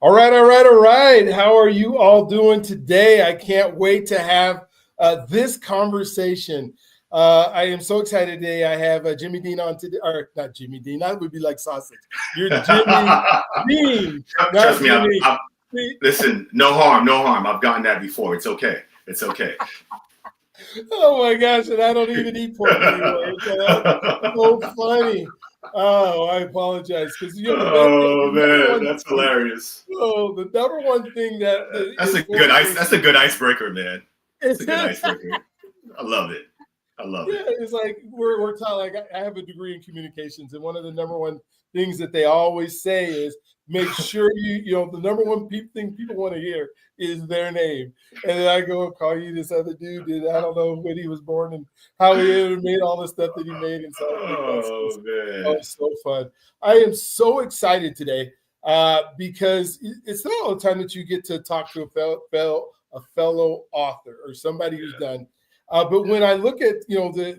All right, all right, all right. How are you all doing today? I can't wait to have this conversation. I am so excited today. I have Jimmy Dean on today, or not Jimmy Dean. That would be like sausage. You're Jimmy Dean, not Trust me, Jimmy. listen, no harm, no harm. I've gotten that before. It's okay. It's okay. Oh my gosh, and I don't even eat pork anymore. So that's so funny. Oh, I apologize because Oh the number man, one that's thing. hilarious. Oh, the number one thing that That's is a for good ice. is That's a good icebreaker, man. That's a good it. icebreaker. I love it. I love Yeah, it. it's like we're taught. Like I have a degree in communications, and one of the number one things that they always say is make sure the number one thing people want to hear is their name. And then I go and call you this other dude that I don't know when he was born and how he ever made all the stuff that he made, and so I think that's Oh just man. so fun. I am so excited today because it's not all the time that you get to talk to a fellow author or somebody who's done but when I look at,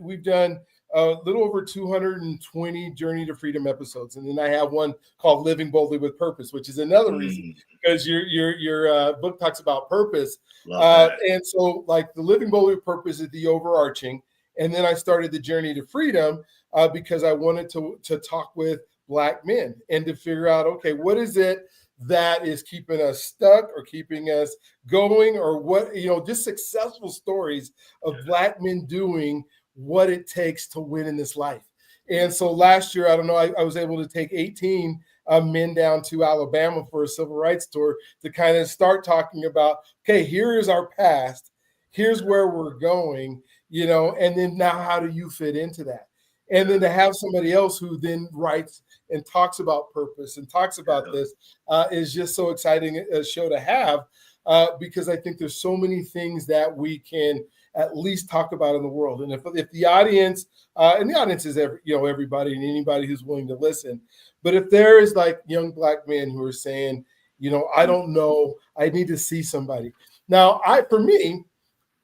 we've done a little over 220 Journey to Freedom episodes, and then I have one called Living Boldly with Purpose, which is another reason because your book talks about purpose, Love that. and so like the Living Boldly with Purpose is the overarching, and then I started the Journey to Freedom because I wanted to talk with Black men and to figure out, okay, what is it that is keeping us stuck or keeping us going, or what, just successful stories of Black men doing what it takes to win in this life. And so last year, I don't know, I was able to take 18 men down to Alabama for a civil rights tour to kind of start talking about, okay, here is our past, here's where we're going, and then now how do you fit into that? And then to have somebody else who then writes and talks about purpose and talks about this is just so exciting a show to have because I think there's so many things that we can at least talk about in the world. And if the audience, and the audience is everybody and anybody who's willing to listen, but if there is like young Black men who are saying, I don't know, I need to see somebody. Now, for me,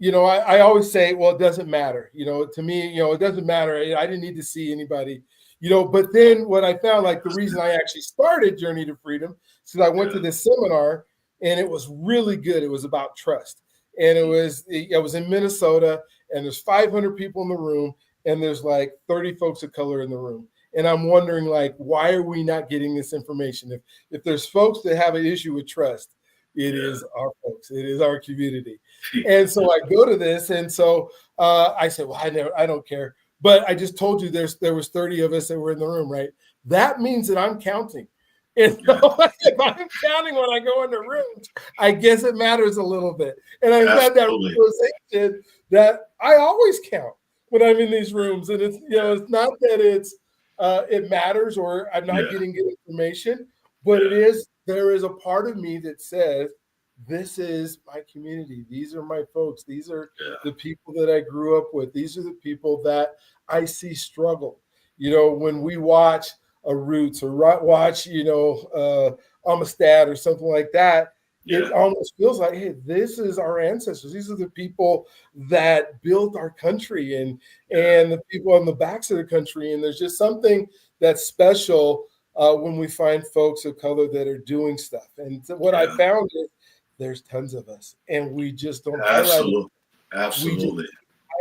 I always say, well, it doesn't matter. To me, it doesn't matter. I didn't need to see anybody, but then what I found, like the reason I actually started Journey to Freedom is because I went to this seminar and it was really good. It was about trust. And it was in Minnesota, and there's 500 people in the room, and there's like 30 folks of color in the room. And I'm wondering, like, why are we not getting this information? If there's folks that have an issue with trust, it is our folks. It is our community. And so I go to this, and so I said, well, I don't care. But I just told you there was 30 of us that were in the room, right? That means that I'm counting. And so if I'm counting when I go into rooms, I guess it matters a little bit. And I've had that realization that I always count when I'm in these rooms. And it's, it's not that it matters or I'm not getting good information, but there is a part of me that says, this is my community. These are my folks. These are the people that I grew up with. These are the people that I see struggle. When we watch a Roots or watch, Amistad or something like that, it almost feels like, hey, this is our ancestors. These are the people that built our country and the people on the backs of the country. And there's just something that's special when we find folks of color that are doing stuff. And what I found is there's tons of us, and we just don't highlight it. Absolutely.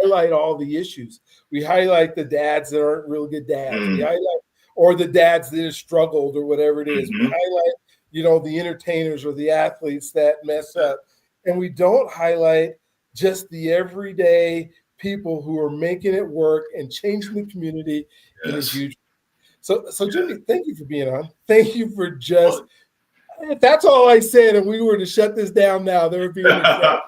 Highlight all the issues. We highlight the dads that aren't real good dads. We highlight, or the dads that have struggled or whatever it is. We highlight, the entertainers or the athletes that mess up. And we don't highlight just the everyday people who are making it work and changing the community in a huge way. So Jimmy, thank you for being on. Thank you for just, if that's all I said and we were to shut this down now, there would be an example.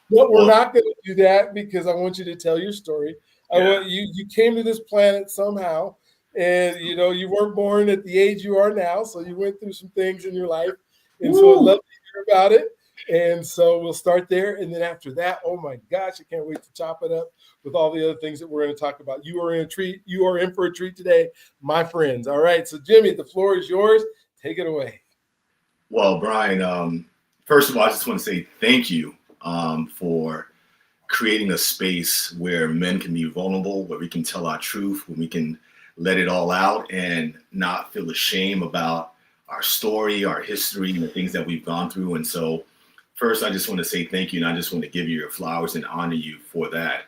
But we're not going to do that because I want you to tell your story. I want you came to this planet somehow, and you weren't born at the age you are now, so you went through some things in your life, and so I'd love to hear about it. And so we'll start there, and then after that, oh my gosh, I can't wait to chop it up with all the other things that we're going to talk about. You are in for a treat today, my friends. All right, so Jimmy, the floor is yours. Take it away. Well, Brian, first of all, I just want to say thank you for creating a space where men can be vulnerable, where we can tell our truth, where we can let it all out and not feel ashamed about our story, our history, and the things that we've gone through. And so, first, I just want to say thank you, and I just want to give you your flowers and honor you for that.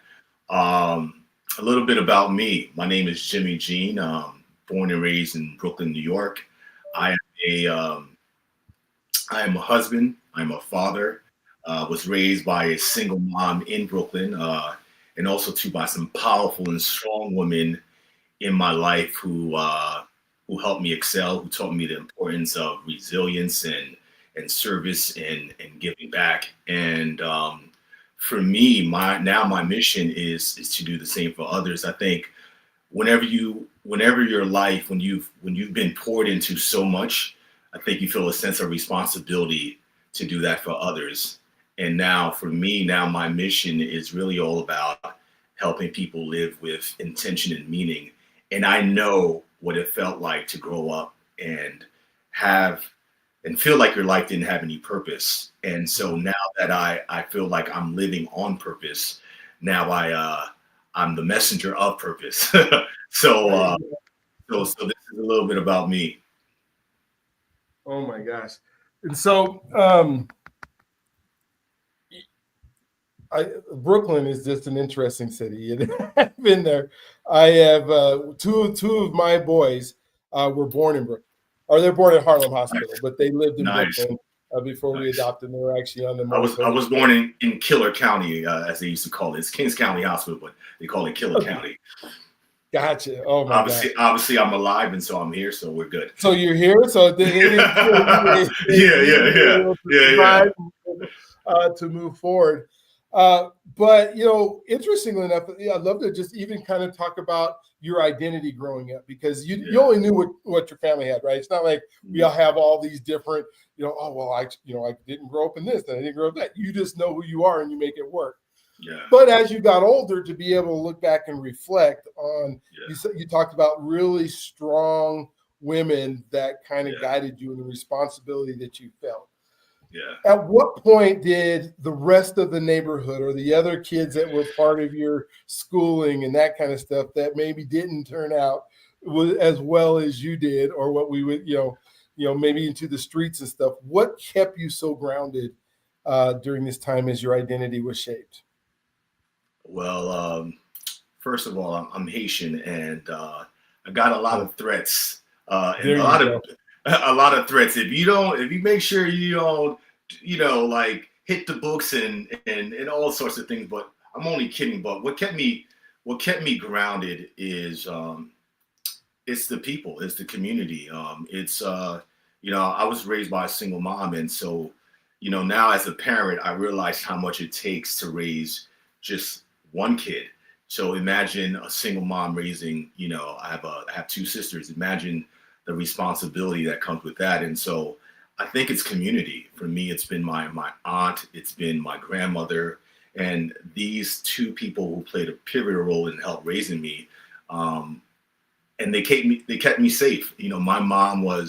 A little bit about me. My name is Jimmy Jean. Born and raised in Brooklyn, New York. I am a husband. I'm a father. Was raised by a single mom in Brooklyn, and also too by some powerful and strong women in my life who helped me excel, who taught me the importance of resilience and service and giving back. And for me, my mission is to do the same for others. I think whenever your life, when you've been poured into so much, I think you feel a sense of responsibility to do that for others. And now for me, now my mission is really all about helping people live with intention and meaning. And I know what it felt like to grow up and have and feel like your life didn't have any purpose. And so now that I feel like I'm living on purpose, now I'm the messenger of purpose. So this is a little bit about me. Oh my gosh. And so Brooklyn is just an interesting city. And I've been there. I have two of my boys were born in Brooklyn, or they're born at Harlem Hospital, Nice. but they lived in Nice. Brooklyn before we Nice. adopted them. They were actually on the I was born in Killer County, as they used to call it. It's Kings County Hospital, but they call it Killer County. Gotcha. Oh my God. Obviously, I'm alive, and so I'm here, so we're good. So you're here. So they didn't yeah. To move forward. But interestingly enough, I'd love to just even kind of talk about your identity growing up, because you only knew what your family had, right? It's not like we all have all these different, I didn't grow up in this, and I didn't grow up that. You just know who you are and you make it work. Yeah. But as you got older, to be able to look back and reflect on, you talked about really strong women that kind of guided you in the responsibility that you felt. Yeah. At what point did the rest of the neighborhood or the other kids that were part of your schooling and that kind of stuff that maybe didn't turn out as well as you did, or what we would, maybe into the streets and stuff, what kept you so grounded during this time as your identity was shaped? Well, first of all, I'm Haitian, and I got a lot of threats, and a lot of threats. If you make sure you don't, like hit the books and all sorts of things. But I'm only kidding. But what kept me grounded is it's the people, it's the community. I was raised by a single mom, and so now as a parent, I realize how much it takes to raise just one kid. So imagine a single mom raising, I have two sisters. Imagine the responsibility that comes with that. And so I think it's community. For me, it's been my aunt, it's been my grandmother, and these two people who played a pivotal role in help raising me. And they kept me safe. My mom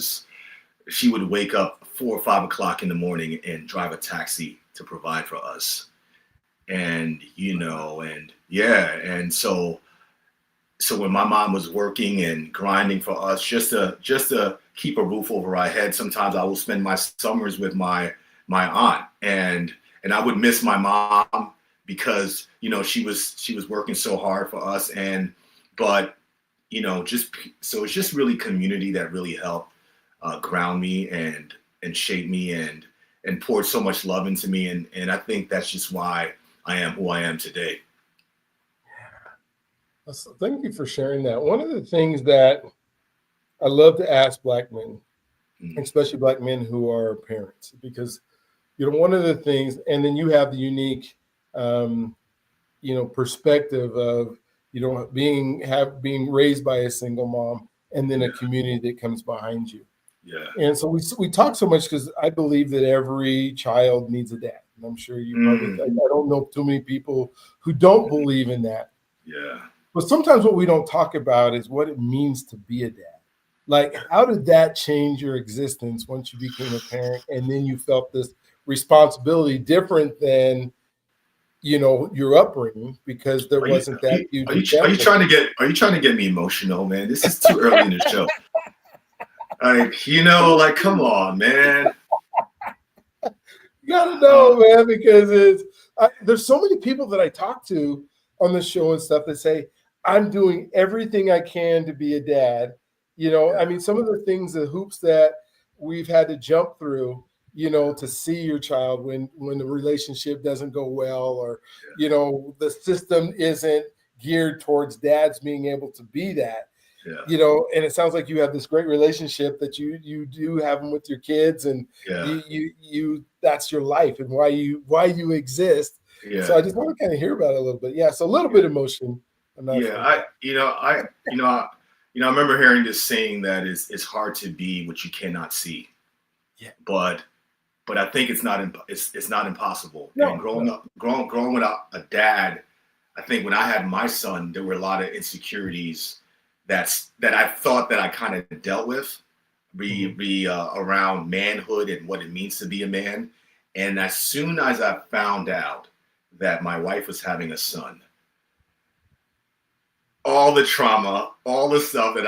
she would wake up 4 or 5 o'clock in the morning and drive a taxi to provide for us. And so when my mom was working and grinding for us just to keep a roof over our head, sometimes I will spend my summers with my aunt, and I would miss my mom because she was working so hard for us, but it's just really community that really helped ground me and shape me and poured so much love into me, and I think that's just why I am who I am today. Thank you for sharing that. One of the things that I love to ask Black men, especially Black men who are parents, because one of the things, and then you have the unique perspective of being raised by a single mom, and then a community that comes behind you. Yeah. And so we talk so much because I believe that every child needs a dad. And I'm sure you probably, I don't know too many people who don't believe in that. Yeah. But sometimes what we don't talk about is what it means to be a dad. Like, how did that change your existence once you became a parent, and then you felt this responsibility different than, your upbringing, because there wasn't that huge. Are you trying to get me emotional, man? This is too early in the show. Like, you know, like, come on, man. You gotta know, man, because there's so many people that I talk to on the show and stuff that say, I'm doing everything I can to be a dad. Yeah, I mean, some of the things, the hoops that we've had to jump through, to see your child when the relationship doesn't go well, or, the system isn't geared towards dads being able to be that. yeah, And it sounds like you have this great relationship that you do have them with your kids, and yeah, you that's your life and why you exist. So yeah, I just want to kind of hear about it a little bit. Yeah, so a little yeah, bit of emotion enough yeah. for I, you know, I, you know, I, I remember hearing this saying that it's hard to be what you cannot see, yeah. but I think it's not impossible. And No, no. growing without a dad, I think when I had my son, there were a lot of insecurities that I thought that I kind of dealt with, Mhm. around manhood and what it means to be a man. And as soon as I found out that my wife was having a son, all the trauma, all the stuff that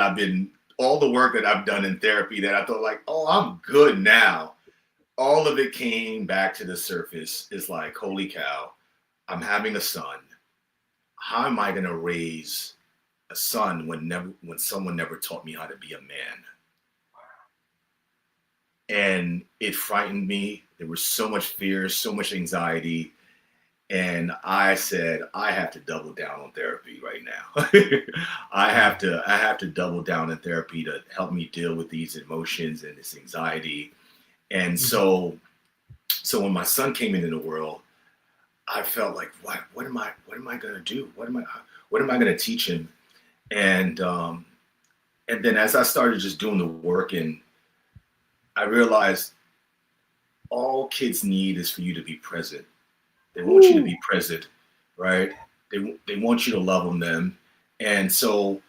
all the work that I've done in therapy that I thought like, oh, I'm good now, all of it came back to the surface. It's like, holy cow, I'm having a son. How am I going to raise a son when someone never taught me how to be a man? And it frightened me. There was so much fear, so much anxiety. And I said, I have to double down on therapy right now. I have to double down in therapy to help me deal with these emotions and this anxiety. And Mhm. so when my son came into the world, I felt like, what am I gonna do? What am I gonna teach him? And and then as I started just doing the work, and I realized all kids need is for you to be present. They want you to Woo. be present, right? They want you to love them. And so,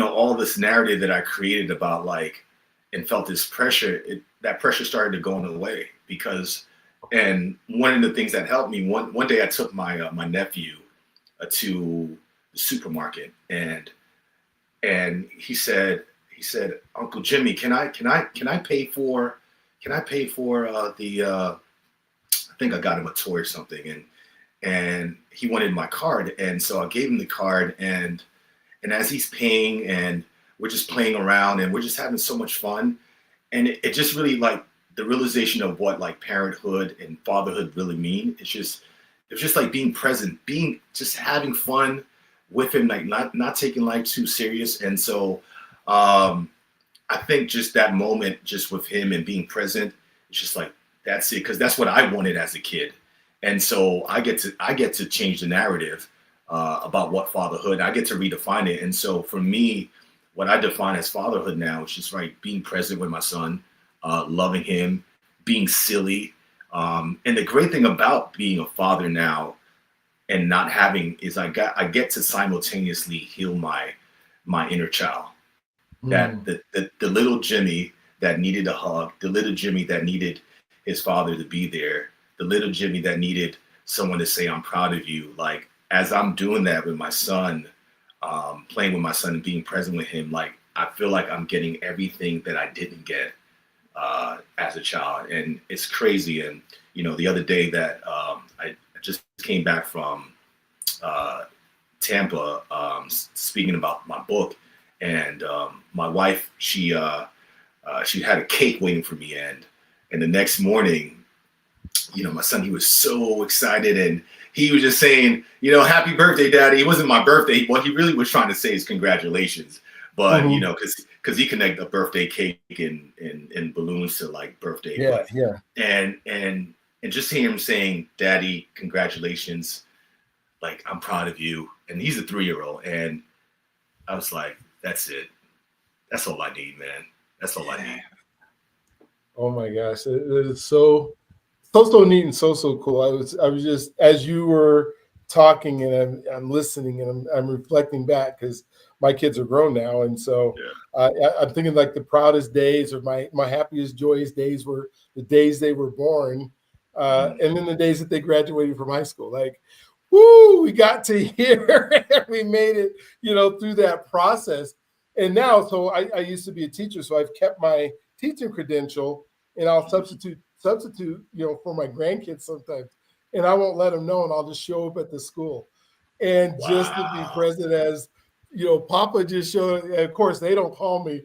all this narrative that I created about like and felt this pressure, that pressure started to go away because. And one of the things that helped me, one day I took my nephew to the supermarket, and he said, Uncle Jimmy, can I pay for the I think I got him a toy or something, and he wanted my card, and so I gave him the card, and as he's paying, and we're just playing around, and we're just having so much fun, and it just really like the realization of what like parenthood and fatherhood really mean. It's just like being present, being just having fun with him, like not taking life too serious. And so um I think just that moment just with him and being present, it's just like that's it, because that's what I wanted as a kid. And so I get to change the narrative about what fatherhood. I get to redefine it. And so for me, what I define as fatherhood now is just right being present with my son, loving him, being silly. And the great thing about being a father now and not having is I get to simultaneously heal my inner child, that Mm. the little Jimmy that needed a hug, the little Jimmy that needed his father to be there, the little Jimmy that needed someone to say, I'm proud of you. Like, as I'm doing that with my son, playing with my son and being present with him, like, I feel like I'm getting everything that I didn't get as a child. And it's crazy. And, the other day that I just came back from uh, Tampa, speaking about my book, and my wife, she had a cake waiting for me, and the next morning, my son, he was so excited, and he was just saying, happy birthday, daddy. It wasn't my birthday. What he really was trying to say is congratulations, but Mhm. because he connected a birthday cake and balloons to like birthday, Yeah, but yeah. and just hearing him saying, daddy, congratulations, like I'm proud of you, and he's a 3-year-old, and I was like, that's it. That's all I need, man. That's all I Yeah. need. Oh my gosh, it is so neat and so cool. I was just, as you were talking, and I'm listening, and I'm reflecting back because my kids are grown now, and so Yeah. I'm thinking like the proudest days, or my happiest, joyous days were the days they were born, Mhm. and then the days that they graduated from high school. Like, woo, we got to here, we made it, through that process. And now, so I used to be a teacher, so I've kept my teaching credential, and I'll substitute, for my grandkids sometimes, and I won't let them know, and I'll just show up at the school, and just to be Wow. present as, Papa just showed. And of course, they don't call me,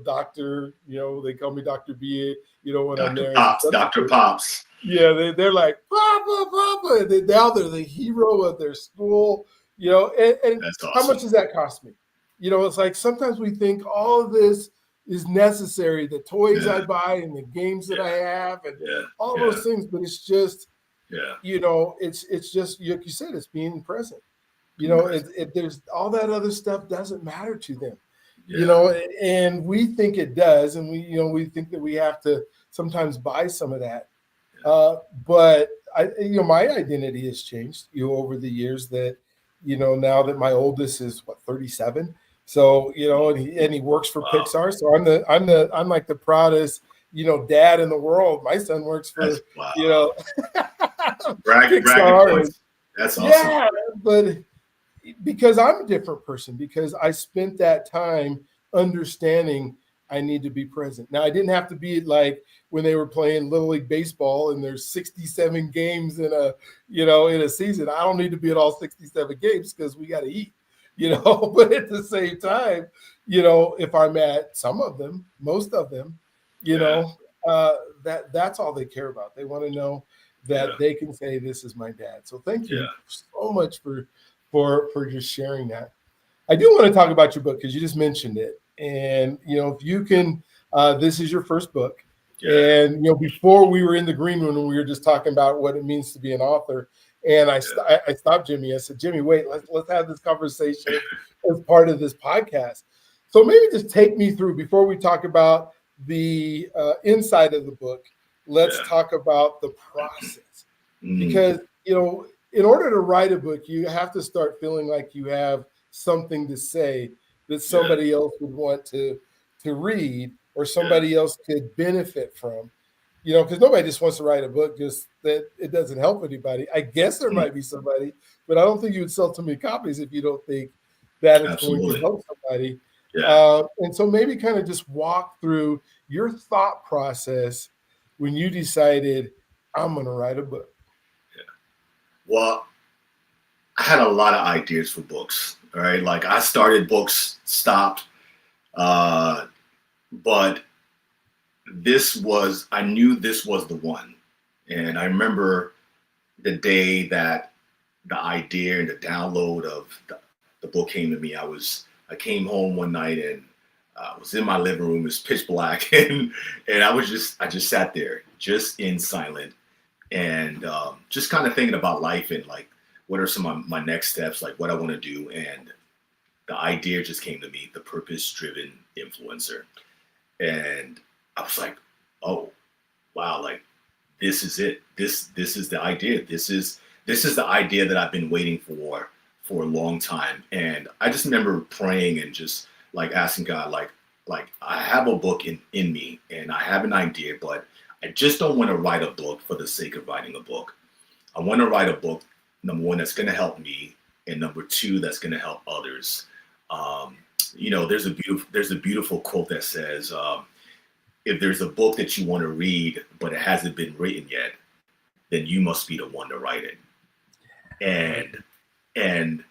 doctor. They call me Dr. B. When I'm Dr. there as a Pops, Dr. substitute. Pops. Yeah, they're like, Papa, Papa. And now they're the hero of their school, and That's how much awesome. does that cost me? It's like sometimes we think all of this is necessary, the toys I Yeah, buy and the games that I yeah, have and yeah, all yeah, those things, but it's just, yeah. it's just, like you said, it's being present. Being present. There's all that other stuff doesn't matter to them, Yeah, and we think it does. And we think that we have to sometimes buy some of that. yeah. But my identity has changed, over the years that, now that my oldest is 37. So, and he works for Wow. Pixar. So I'm like the proudest, dad in the world. My son works That's for, wow. you know, Bragging Pixar. And points. That's awesome. yeah, but because I'm a different person, because I spent that time understanding I need to be present. Now, I didn't have to be like when they were playing Little League Baseball and there's 67 games in a season. I don't need to be at all 67 games because we got to eat, but at the same time, if I'm at some of them, most of them, you Yeah, know, that's all they care about. They want to know that yeah, they can say, this is my dad. So thank you yeah, so much for just sharing that. I do want to talk about your book because you just mentioned it, and if you can, this is your first book, yeah, and before we were in the green room and we were just talking about what it means to be an author, and I stopped Jimmy. I said, Jimmy, wait, let's have this conversation as part of this podcast. So maybe just take me through before we talk about the inside of the book. Let's yeah. talk about the process, Mm, because in order to write a book, you have to start feeling like you have something to say that yeah, somebody else would want to read, or yeah. somebody else could benefit from. Because nobody just wants to write a book just that it doesn't help anybody. I guess there Mm, might be somebody, but I don't think you would sell too many copies if you don't think that it's going to absolutely. help somebody. Yeah, And so maybe kind of just walk through your thought process when you decided, I'm going to write a book. yeah. Well, I had a lot of ideas for books. All right, like I started books, stopped, uh, but I knew this was the one. And I remember the day that the idea and the download of the book came to me. I came home one night and was in my living room. It's pitch black, and I just sat there, just in silent, and just kind of thinking about life and like what are some of my next steps, like what I want to do. And the idea just came to me: the purpose-driven influencer. And I was like, oh wow, like this is it. This is the idea. This is the idea that I've been waiting for a long time. And I just remember praying and just like asking God, like I have a book in me and I have an idea, but I just don't want to write a book for the sake of writing a book. I want to write a book, number one, that's going to help me, and number two, that's going to help others. Um, there's a beautiful quote that says, if there's a book that you want to read but it hasn't been written yet, then you must be the one to write it. And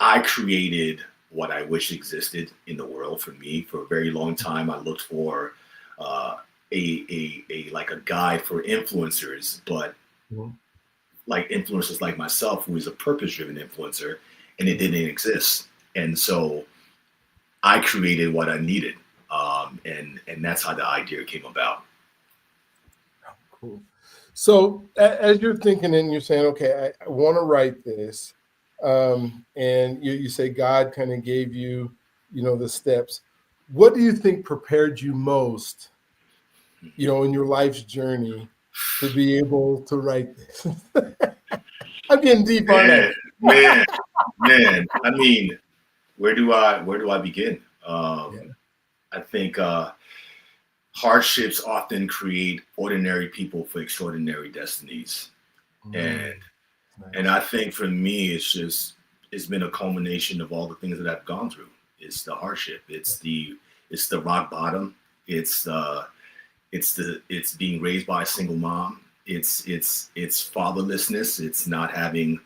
I created what I wish existed in the world for me. For a very long time, I looked for a like a guide for influencers, but Mhm. like influencers like myself, who is a purpose-driven influencer, and it didn't exist. And so I created what I needed, and that's how the idea came about. Cool. So as you're thinking and you're saying, okay, I want to write this, and you say God kind of gave you, the steps. What do you think prepared you most, in your life's journey to be able to write this? I'm getting deep, aren't I? Man, man, man. I mean, where do I begin? Yeah. I think hardships often create ordinary people for extraordinary destinies, and Nice. and I think for me, it's been a culmination of all the things that I've gone through. It's the hardship. It's the rock bottom. It's being raised by a single mom. It's fatherlessness. It's not having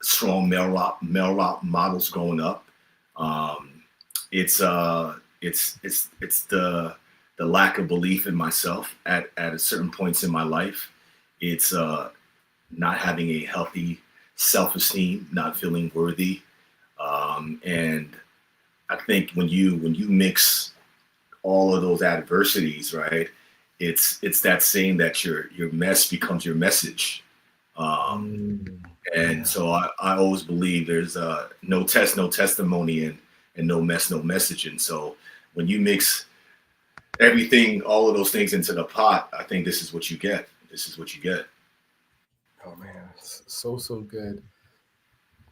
strong male models growing up. Um, it's the lack of belief in myself at a certain points in my life. It's not having a healthy self-esteem, not feeling worthy, and I think when you mix all of those adversities, right? It's that saying that your mess becomes your message. Um, and Yeah. so I always believe there's no test, no testimony, and no mess, no message. And so when you mix everything, all of those things into the pot, I think this is what you get. This is what you get. Oh man, it's so good.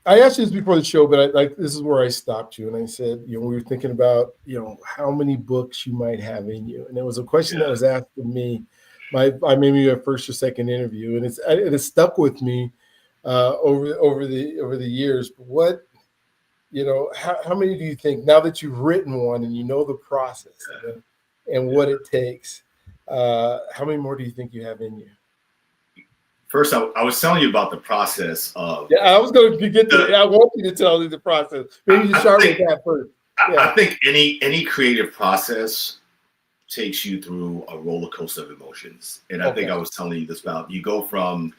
I asked you this before the show, but this is where I stopped you, and I said, we were thinking about, how many books you might have in you, and it was a question that Yeah. was asked of me. I maybe a first or second interview, and it has stuck with me over the years. But what, how many do you think, now that you've written one and you know the process and Yeah. what it takes, how many more do you think you have in you? First, I was telling you about the process of Yeah, I was going to get to that. the. I want you to tell me the process. Maybe you I start with think that first. I Yeah. think any creative process takes you through a roller coaster of emotions. And I think Okay. I was telling you this about you go from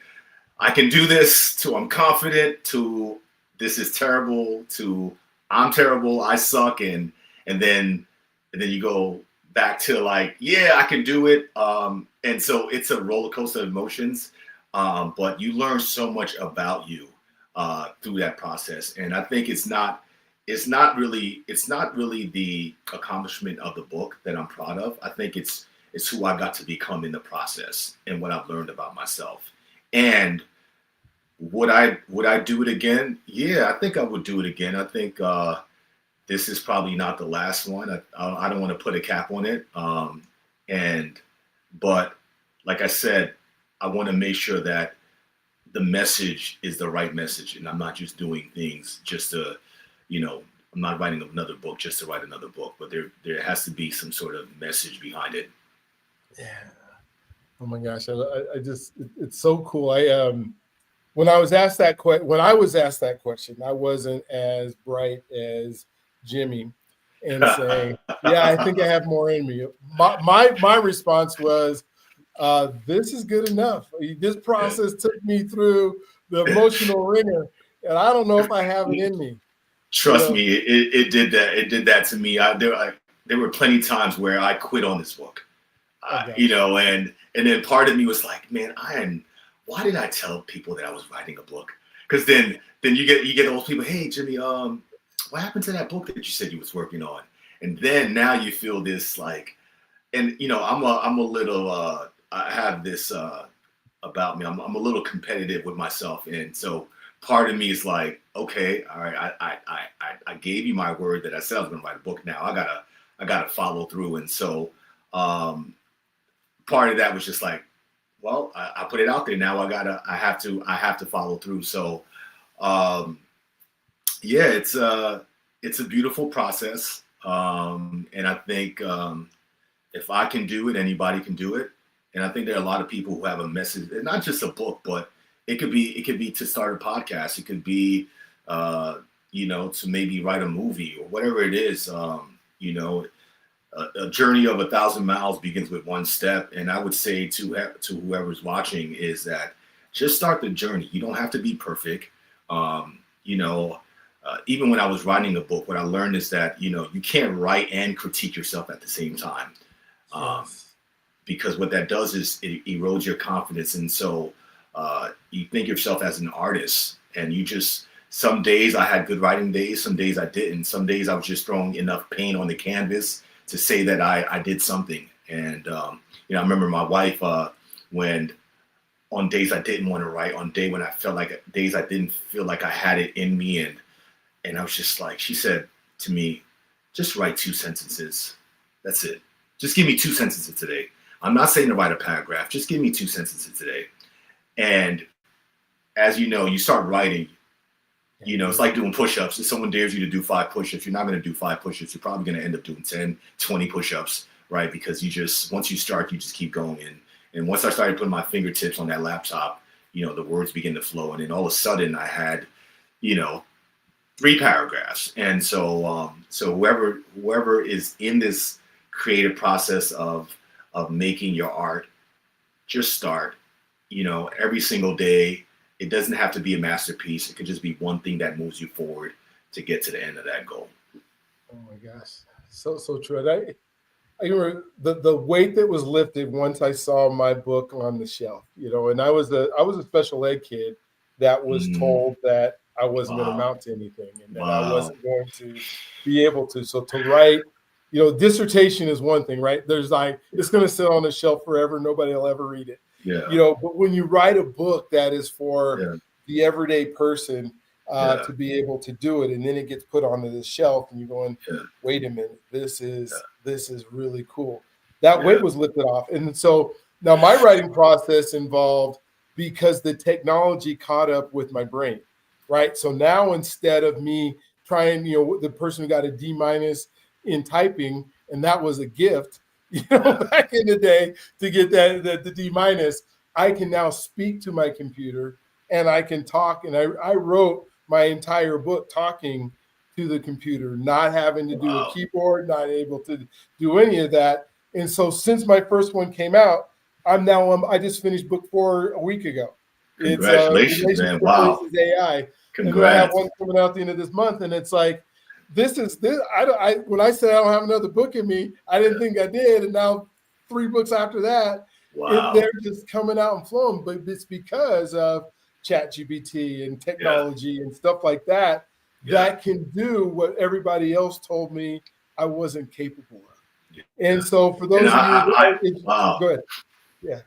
I can do this to I'm confident to this is terrible to I'm terrible, I suck, and then you go back to like, yeah, I can do it. And so it's a roller coaster of emotions. But you learn so much about you through that process. And I think it's not really the accomplishment of the book that I'm proud of. I think it's who I got to become in the process and what I've learned about myself. And would I do it again? Yeah, I think I would do it again. I think this is probably not the last one. I don't want to put a cap on it. And but like I said, I want to make sure that the message is the right message, and I'm not just doing things just to, you know, I'm not writing another book just to write another book, but there has to be some sort of message behind it. Yeah. Oh my gosh. I just, it's so cool. When I was asked that question, I wasn't as bright as Jimmy in saying, yeah, I think I have more in me. My response was, this is good enough. This Yeah. process took me through the emotional ringer, and I don't know if I have it in me. You Trust know, me, it did that. It did that to me. There were plenty times where I quit on this book. I got you. And then part of me was like, man, why did I tell people that I was writing a book? Because then you get those people, hey Jimmy, what happened to that book that you said you was working on? And then now you feel this like, and I'm a little I have this about me. I'm a little competitive with myself, and so part of me is like, okay, all right, I gave you my word that I said I was going to write a book. Now I gotta follow through, and so um, part of that was just like, well, I put it out there. Now I have to follow through. So um, yeah, it's a beautiful process, and I think if I can do it, anybody can do it. And I think there are a lot of people who have a message, and not just a book, but it could be to start a podcast. It could be to maybe write a movie or whatever it is. A journey of 1,000 miles begins with one step. And I would say to whoever's watching is that just start the journey. You don't have to be perfect. Even when I was writing a book, what I learned is that you can't write and critique yourself at the same time. Um, Yes. because what that does is it erodes your confidence. And so you think yourself as an artist, and some days I had good writing days, some days I didn't. Some days I was just throwing enough paint on the canvas to say that I did something. And, I remember my wife, when on days I didn't want to write, on days I didn't feel like I had it in me. And I was just like, she said to me, just write 2 sentences. That's it. Just give me 2 sentences today. I'm not saying to write a paragraph. Just give me 2 sentences today. And as you know, you start writing, You know, it's like doing push-ups. If someone dares you to do 5 push-ups, you're not going to do 5 push-ups. You're probably going to end up doing 10, 20 push-ups, right? Because once you start, you just keep going. And once I started putting my fingertips on that laptop, you know, the words begin to flow. And then all of a sudden I had, you know, 3 paragraphs. And so whoever is in this creative process of making your art, just start, you know, every single day. It doesn't have to be a masterpiece. It could just be one thing that moves you forward to get to the end of that goal. Oh my gosh, so true. And I remember the weight that was lifted once I saw my book on the shelf. You know, and I was a special ed kid that was told that I wasn't going to amount to anything and that I wasn't going to be able to. So to write, you know, dissertation is one thing, right? There's like it's going to sit on the shelf forever. Nobody will ever read it. Yeah. You know, but when you write a book that is for the everyday person to be able to do it, and then it gets put onto the shelf, and you're going, wait a minute, this is really cool. That weight was lifted off. And so now my writing process involved because the technology caught up with my brain, right? So now instead of me trying, you know, the person who got a D- in typing, and that was a gift, you know, back in the day to get the D-, I can now speak to my computer and I can talk. And I wrote my entire book talking to the computer, not having to do a keyboard, not able to do any of that. And so since my first one came out, I just finished book 4 a week ago. Congratulations, It's man. Wow. versus AI. Congrats. And then I have one coming out at the end of this month. And it's like, this. When I said I don't have another book in me, I didn't think I did, and now 3 books after that, they're just coming out and flowing. But it's because of ChatGPT and technology and stuff like that that can do what everybody else told me I wasn't capable of. And so for those of you, go ahead. Yeah.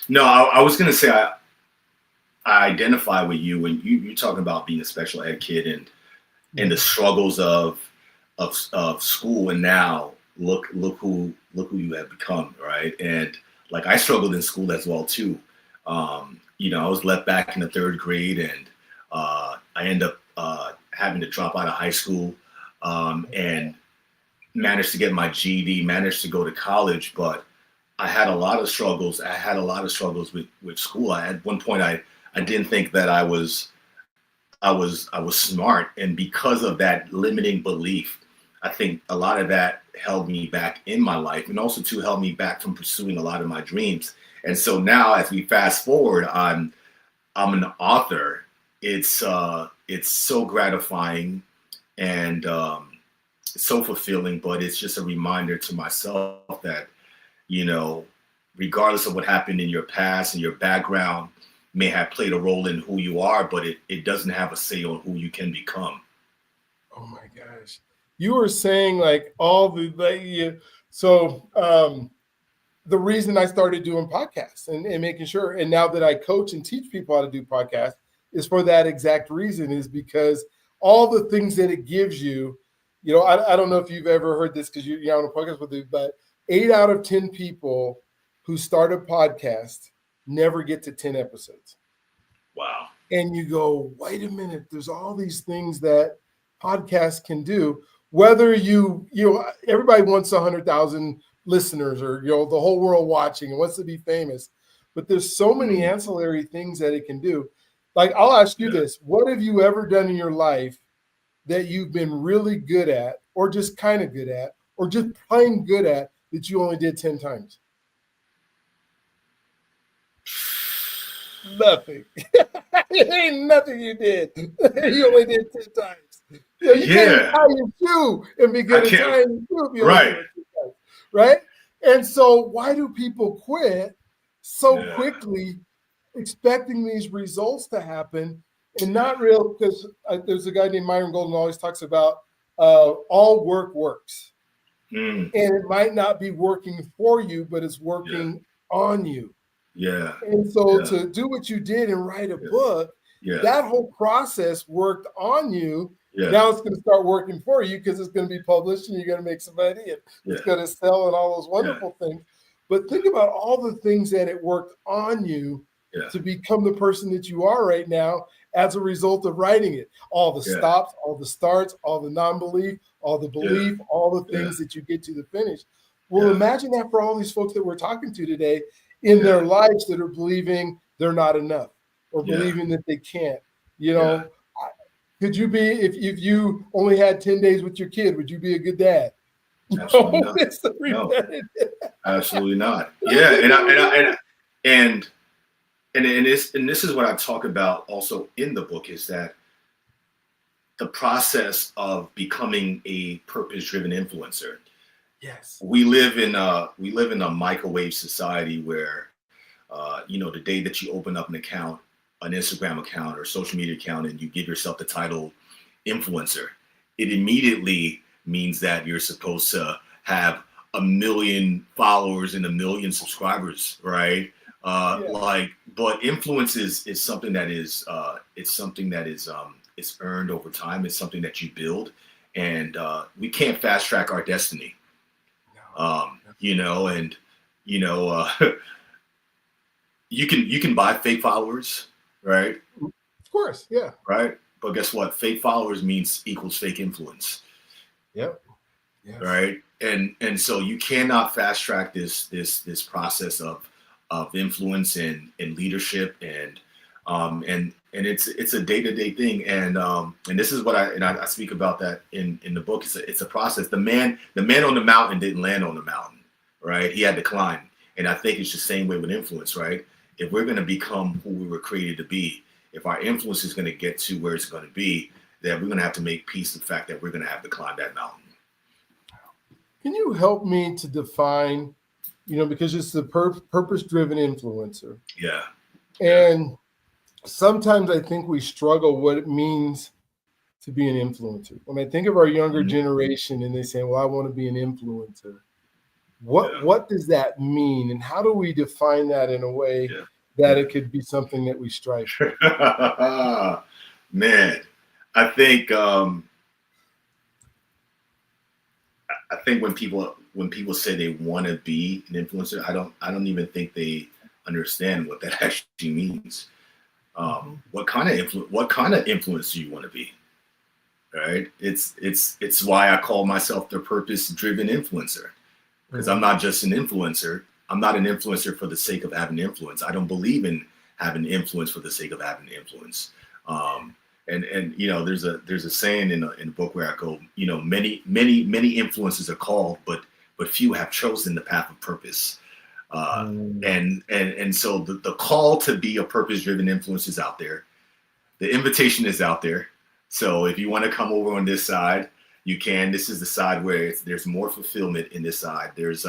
No, I was going to say I identify with you when you're talking about being a special ed kid and the struggles of school, and now look who you have become, right? And like I struggled in school as well too. You know, I was left back in the 3rd grade, and I ended up having to drop out of high school and managed to get my GED, managed to go to college, but I had a lot of struggles. I had a lot of struggles with school. At one point, I didn't think that I was smart, and because of that limiting belief, I think a lot of that held me back in my life, and also to held me back from pursuing a lot of my dreams. And so now, as we fast forward, I'm an author. It's so gratifying and so fulfilling, but it's just a reminder to myself that, you know, regardless of what happened in your past and your background may have played a role in who you are, but it doesn't have a say on who you can become. Oh my gosh. You were saying like the reason I started doing podcasts and making sure, and now that I coach and teach people how to do podcasts is for that exact reason, is because all the things that it gives you, you know, I don't know if you've ever heard this because you're on a podcast with it, but 8 out of 10 people who start a podcast never get to 10 episodes. Wow. And you go, wait a minute, there's all these things that podcasts can do. Whether everybody wants 100,000 listeners or, you know, the whole world watching and wants to be famous, but there's so many ancillary things that it can do. Like, I'll ask you this. What have you ever done in your life that you've been really good at, or just kind of good at, or just plain good at that you only did 10 times? Nothing. It ain't nothing you did. You only did 10 times. You know, you can't tie your shoe and be good at tying your shoe. Right. Right. And so why do people quit so quickly, expecting these results to happen and not real? Because there's a guy named Myron Golden always talks about all work works. And it might not be working for you, but it's working on you. Yeah. And so to do what you did and write a book, that whole process worked on you. Yeah. Now it's going to start working for you because it's going to be published and you're going to make some money and it's going to sell and all those wonderful things. But think about all the things that it worked on you to become the person that you are right now as a result of writing it. All the Yeah. stops, all the starts, all the non-belief, all the belief, all the things that you get to the finish. Well, imagine that for all these folks that we're talking to today in their lives that are believing they're not enough or believing that they can't. You know, could you be, if you only had 10 days with your kid, would you be a good dad? Absolutely No, not. it's the No, repetitive. absolutely not. Yeah, and this is what I talk about also in the book, is that the process of becoming a purpose-driven influencer. Yes. We live in a microwave society where the day that you open up an account, an Instagram account or social media account, and you give yourself the title influencer, it immediately means that you're supposed to have 1 million followers and 1 million subscribers, right? But influence is something that is it's earned over time. It's something that you build, and we can't fast track our destiny. You can buy fake followers, right? Of course, yeah. Right. But guess what? Fake followers equals fake influence. Yep. Yes. Right. And so you cannot fast track this process of influence and leadership and it's a day-to-day thing. And this is what I speak about that in the book. It's a process. The man on the mountain didn't land on the mountain, right? He had to climb. And I think it's the same way with influence, right? If we're going to become who we were created to be, if our influence is going to get to where it's going to be, then we're going to have to make peace with the fact that we're going to have to climb that mountain. Can you help me to define, because it's the purpose-driven influencer. Yeah. And sometimes I think we struggle what it means to be an influencer. When I think of our younger generation and they say, well, I want to be an influencer. What does that mean? And how do we define that in a way that it could be something that we strive for? Man, I think when people say they want to be an influencer, I don't even think they understand what that actually means. What kind of influence do you want to be? Right? It's why I call myself the purpose-driven influencer. Because I'm not just an influencer. I'm not an influencer for the sake of having influence. I don't believe in having influence for the sake of having influence. And there's a saying in the book where I go, many influences are called, but few have chosen the path of purpose. And so the call to be a purpose-driven influencer is out there. The invitation is out there. So if you want to come over on this side, you can. This is the side where there's more fulfillment in this side. There's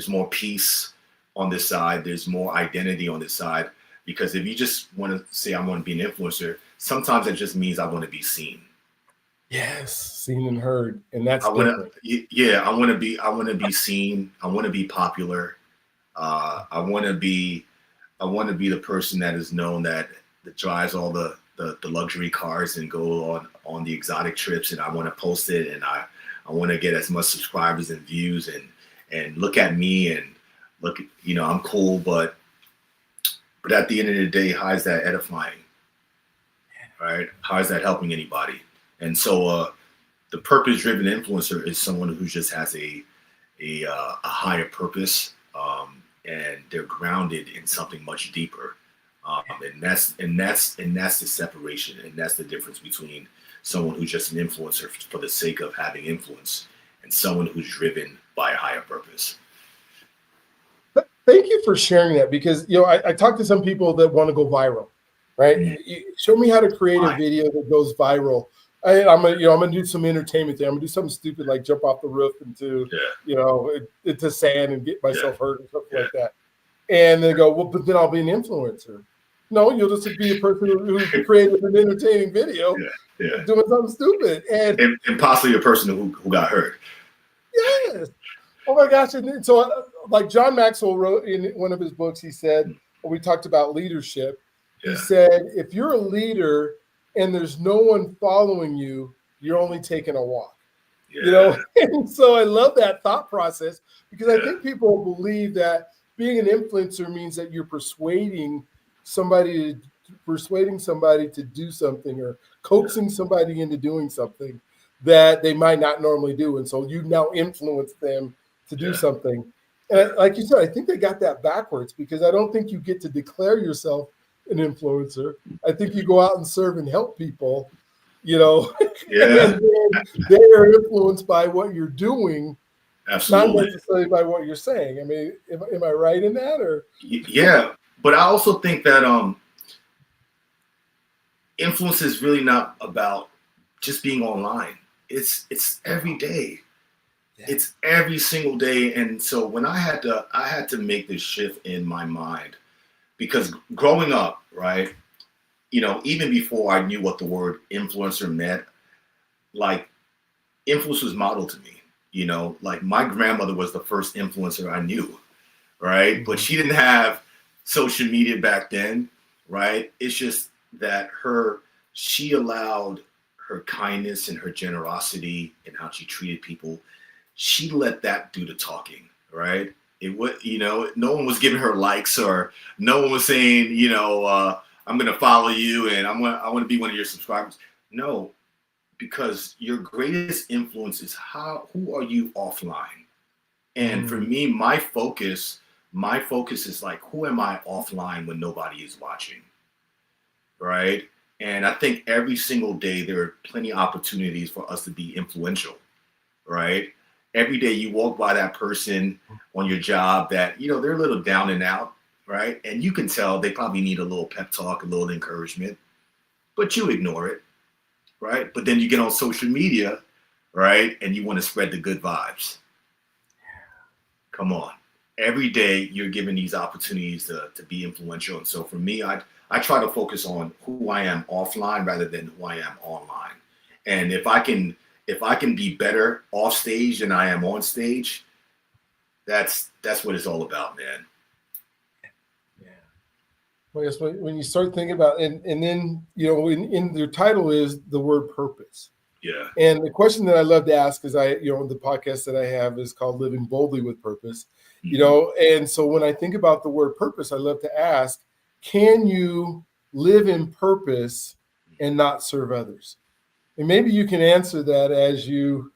more peace on this side. There's more identity on this side. Because if you just want to say I want to be an influencer, sometimes it just means I want to be seen. Yes, seen and heard, and that's different. I want to be seen. I want to be popular. I want to be the person that is known that drives all the luxury cars and go on the exotic trips, and I want to post it, and I want to get as much subscribers and views and look at me and look, I'm cool, but at the end of the day, how is that edifying? Right? How is that helping anybody? And so the purpose-driven influencer is someone who just has a higher purpose, and they're grounded in something much deeper. And that's the separation, and that's the difference between someone who's just an influencer for the sake of having influence and someone who's driven by a higher purpose. Thank you for sharing that, because I talk to some people that want to go viral, right? Show me how to create a video that goes viral. I'm gonna do some entertainment there. I'm gonna do something stupid like jump off the roof into into sand and get myself hurt and stuff like that. And they go, well, but then I'll be an influencer. No, you'll just be a person who created an entertaining video doing something stupid. And possibly a person who got hurt. Yes. Oh my gosh. And so like John Maxwell wrote in one of his books, he said, when we talked about leadership, he said, if you're a leader and there's no one following you, you're only taking a walk. And so I love that thought process, because I think people believe that being an influencer means that you're persuading somebody persuading somebody to do something or coaxing somebody into doing something that they might not normally do. And so you now influence them to do Yeah. something. And Yeah. like you said, I think they got that backwards, because I don't think you get to declare yourself an influencer. I think you go out and serve and help people, and Yeah. then they are influenced by what you're doing, not Absolutely. necessarily by what you're saying. I mean, am I right in that? Or Yeah. But I also think that influence is really not about just being online. It's every day. yeah. It's every single day. And so when I had to make this shift in my mind, because growing up, right, even before I knew what the word influencer meant, like influence was modeled to me. Like my grandmother was the first influencer I knew, right? But Mhm. she didn't have social media back then, right? It's just that she allowed her kindness and her generosity and how she treated people, she let that do the talking, right? It would, no one was giving her likes, or no one was saying, I'm gonna follow you and I want to be one of your subscribers. No, because your greatest influence is who are you offline. And for Mm. me, my focus is like, who am I offline when nobody is watching, right? And I think every single day there are plenty of opportunities for us to be influential, right? Every day you walk by that person on your job that, they're a little down and out, right? And you can tell they probably need a little pep talk, a little encouragement, but you ignore it, right? But then you get on social media, right? And you want to spread the good vibes. Come on. Every day you're given these opportunities to be influential. And so for me, I try to focus on who I am offline rather than who I am online. And if I can be better off stage than I am on stage, that's what it's all about, man. Yeah. Well, I guess when you start thinking about, and then in your title is the word purpose. Yeah. And the question that I love to ask is, the podcast that I have is called Living Boldly with Purpose. Mm-hmm. And so when I think about the word purpose, I love to ask, can you live in purpose and not serve others? And maybe you can answer that as you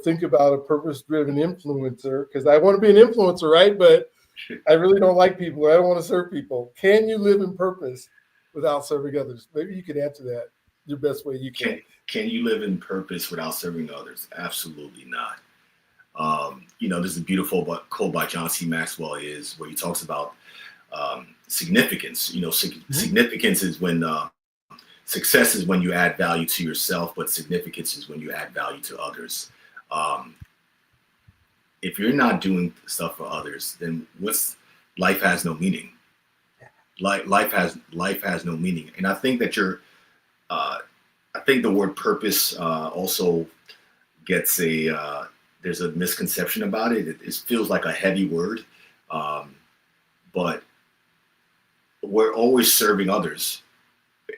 think about a purpose-driven influencer, because I want to be an influencer, right? But I really don't like people. I don't want to serve people. Can you live in purpose without serving others? Maybe you can answer that your best way you can. Can you live in purpose without serving others? Absolutely not. There's a beautiful quote by John C. Maxwell is where he talks about significance. Mhm. Significance is when success is when you add value to yourself, but significance is when you add value to others. Um, if you're not doing stuff for others, then life has no meaning. Life has no meaning, and I think that uh, I think the word purpose also gets there's a misconception about it. It feels like a heavy word, um, but we're always serving others,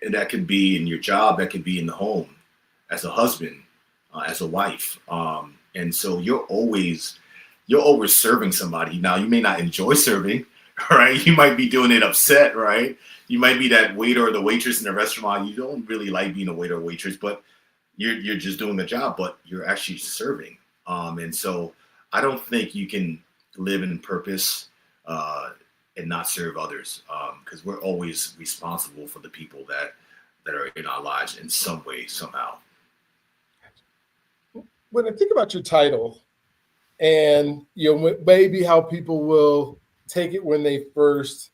and that could be in your job, that could be in the home, as a husband, as a wife, and so you're always serving somebody. Now you may not enjoy serving, right? You might be doing it upset, right? You might be that waiter or the waitress in the restaurant. You don't really like being a waiter or waitress, but you're just doing the job, but you're actually serving. And so I don't think you can live in purpose uh, and not serve others, because we're always responsible for the people that are in our lives in some way, somehow. When I think about your title, and maybe how people will take it when they first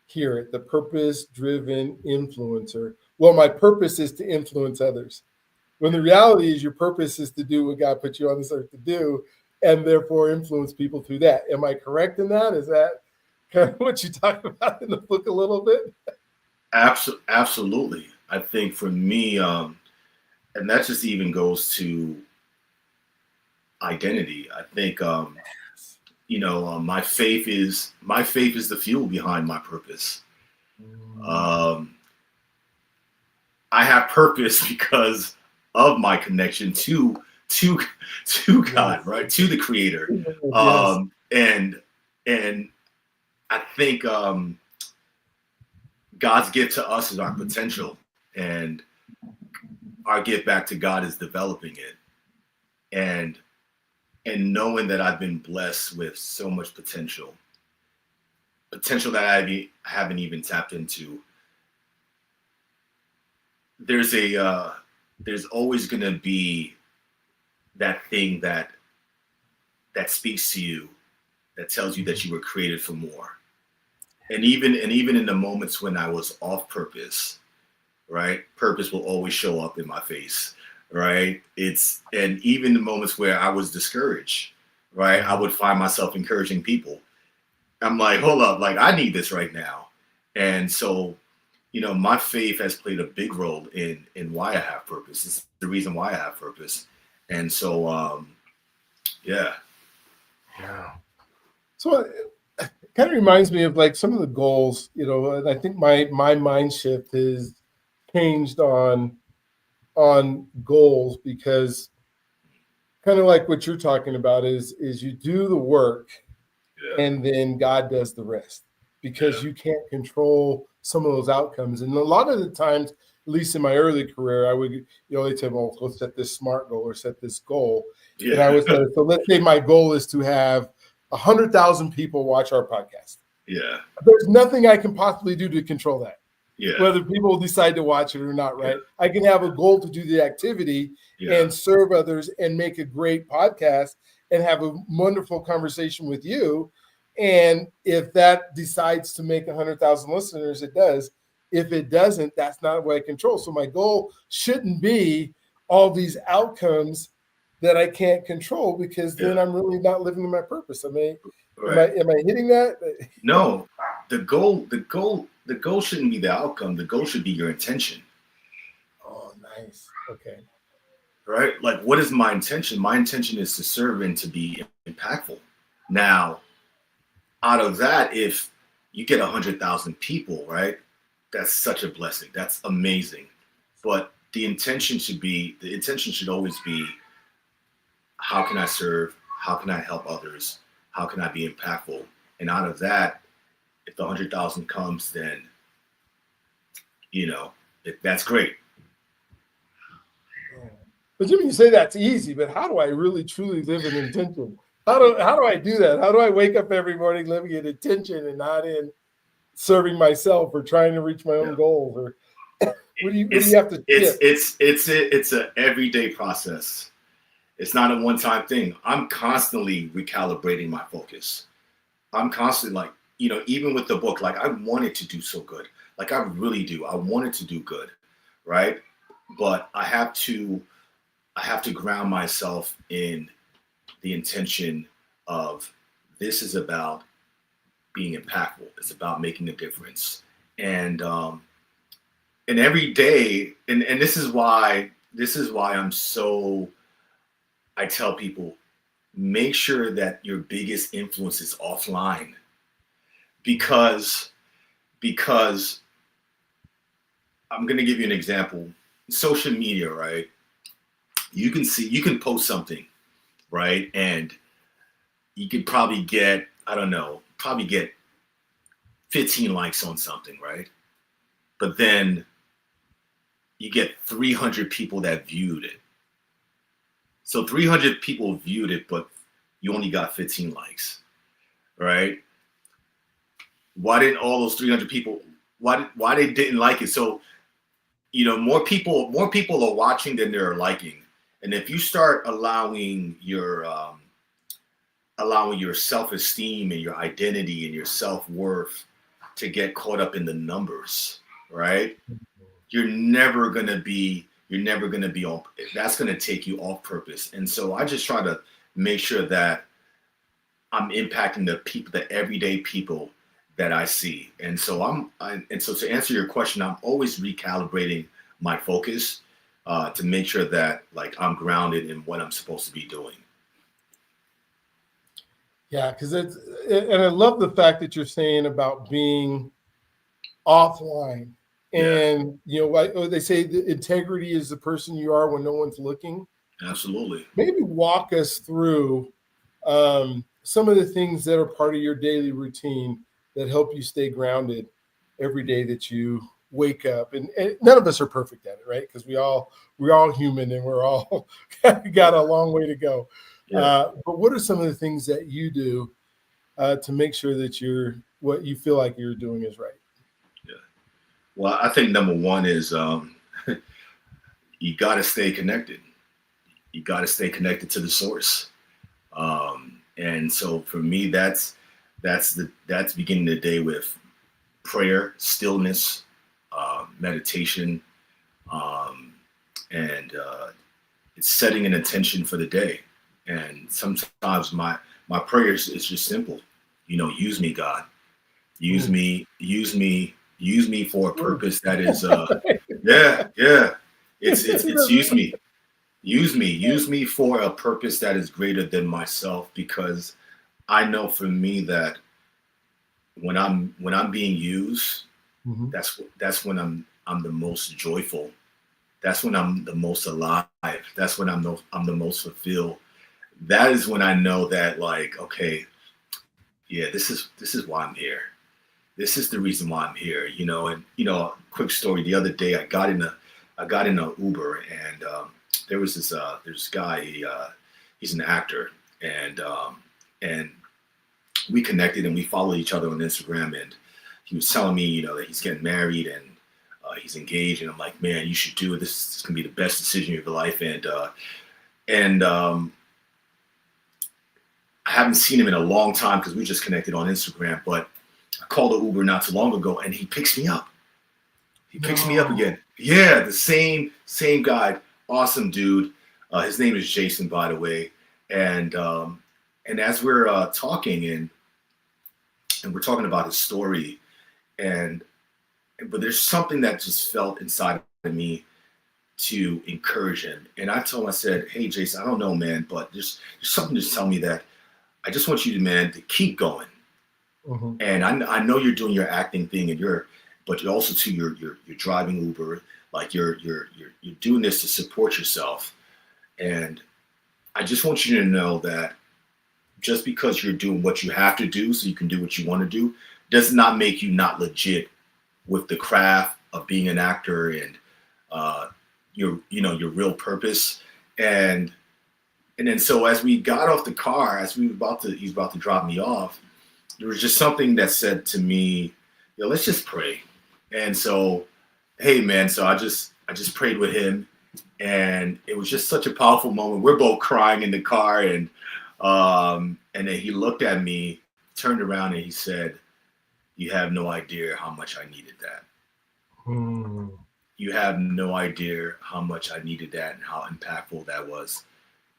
hear it, the purpose-driven influencer. Well, my purpose is to influence others. When the reality is your purpose is to do what God put you on this earth to do, and therefore influence people through that. Am I correct in that? Is that kind of what you talk about in the book a little bit? Absolutely. I think for me, and that just even goes to identity. I think my faith is the fuel behind my purpose. Mm. Um, I have purpose because of my connection to to God, Yes. right? To the Creator. Yes. And I think God's gift to us is our potential, and our gift back to God is developing it. And knowing that I've been blessed with so much potential that I haven't even tapped into. There's always going to be that thing that speaks to you, that tells you that you were created for more. And even in the moments when I was off purpose, right? Purpose will always show up in my face, right? And even the moments where I was discouraged, right? I would find myself encouraging people. I'm like, hold up, like I need this right now. And so, my faith has played a big role in why I have purpose. It's the reason why I have purpose. And so, yeah. So it kind of reminds me of like some of the goals, and I think my mind shift has changed on goals, because kind of like what you're talking about is you do the work and then God does the rest, because you can't control some of those outcomes. And a lot of the times, at least in my early career, I would, they'd say, well, let's set this SMART goal or set this goal. And I would say, so let's say my goal is to have 100,000 people watch our podcast. Yeah. There's nothing I can possibly do to control that. Yeah. Whether people decide to watch it or not, right? I can have a goal to do the activity and serve others and make a great podcast and have a wonderful conversation with you. And if that decides to make 100,000 listeners, it does. If it doesn't, that's not what I control. So my goal shouldn't be all these outcomes that I can't control, because then I'm really not living in my purpose. Am I hitting that? No, the goal shouldn't be the outcome. The goal should be your intention. Oh, nice. Okay. Right? Like, what is my intention? My intention is to serve and to be impactful. Now, out of that, if you get 100,000 people, right, that's such a blessing. That's amazing. But the intention should always be, how can I serve? How can I help others? How can I be impactful? And out of that, if the 100,000 comes, then, that's great. But Jimmy, you say that's easy, but how do I really truly live in intention? How do I do that? How do I wake up every morning living in intention and not in serving myself or trying to reach my own goals? Or what do you have to? It's an everyday process. It's not a one-time thing. I'm constantly recalibrating my focus. I'm constantly like, even with the book, like I wanted to do so good. Like I really do. I wanted to do good, right? But I have to ground myself in the intention of, this is about being impactful. It's about making a difference. And every day, and this is why I tell people, make sure that your biggest influence is offline, because I'm going to give you an example. Social media, right? You can post something, right? And you could probably get, 15 likes on something, right? But then you get 300 people that viewed it. So 300 people viewed it, but you only got 15 likes, right? Why didn't all those 300 people, why they didn't like it? So, more people are watching than they're liking. And if you start allowing your self-esteem and your identity and your self-worth to get caught up in the numbers, right? You're never going to be on, that's going to take you off purpose. And so I just try to make sure that I'm impacting the people, the everyday people that I see. And so so to answer your question, I'm always recalibrating my focus to make sure that like I'm grounded in what I'm supposed to be doing. Yeah, because and I love the fact that you're saying about being offline. And they say the integrity is the person you are when no one's looking. Absolutely. Maybe walk us through some of the things that are part of your daily routine that help you stay grounded every day that you wake up? And none of us are perfect at it, right? Because we're all human and we're all got a long way to go. Yeah. But what are some of the things that you do to make sure that what you feel like you're doing is right? Yeah. Well, I think number one is you got to stay connected. You got to stay connected to the source. And so for me, that's beginning the day with prayer, stillness, meditation, and it's setting an intention for the day. And sometimes my prayers is just simple. Use me, God. Use me, use me for a purpose that is yeah. It's use me for a purpose that is greater than myself, because I know for me that when I'm being used, Mm-hmm. that's when I'm the most joyful. That's when I'm the most alive. That's when I'm the most fulfilled. That is when I know that, like, okay, yeah, this is why I'm here. This is the reason why I'm here. And quick story. The other day, I got in a Uber, and there was this guy. He's an actor, and we connected and we followed each other on Instagram. And he was telling me, that he's getting married and he's engaged. And I'm like, man, you should do it. This is gonna be the best decision of your life. And I haven't seen him in a long time because we just connected on Instagram. But I called the Uber not too long ago, and he picks me up. He picks me up again. Yeah, the same guy. Awesome dude. His name is Jason, by the way. And as we're talking and we're talking about his story, but there's something that just felt inside of me to encourage him. And I told him, I said, hey, Jason, I don't know, man, but there's something just telling me that I just want you to, man, to keep going. Mm-hmm. And I know you're doing your acting thing, but you're also too, you're driving Uber, like you're doing this to support yourself. And I just want you to know that just because you're doing what you have to do so you can do what you want to do does not make you not legit with the craft of being an actor and your real purpose. And then so as we got off the car, as he's about to drop me off, there was just something that said to me, let's just pray. And so, hey man, so I just prayed with him, and it was just such a powerful moment. We're both crying in the car, and then he looked at me, turned around, and he said, you have no idea how much I needed that. Mm. You have no idea how much I needed that and how impactful that was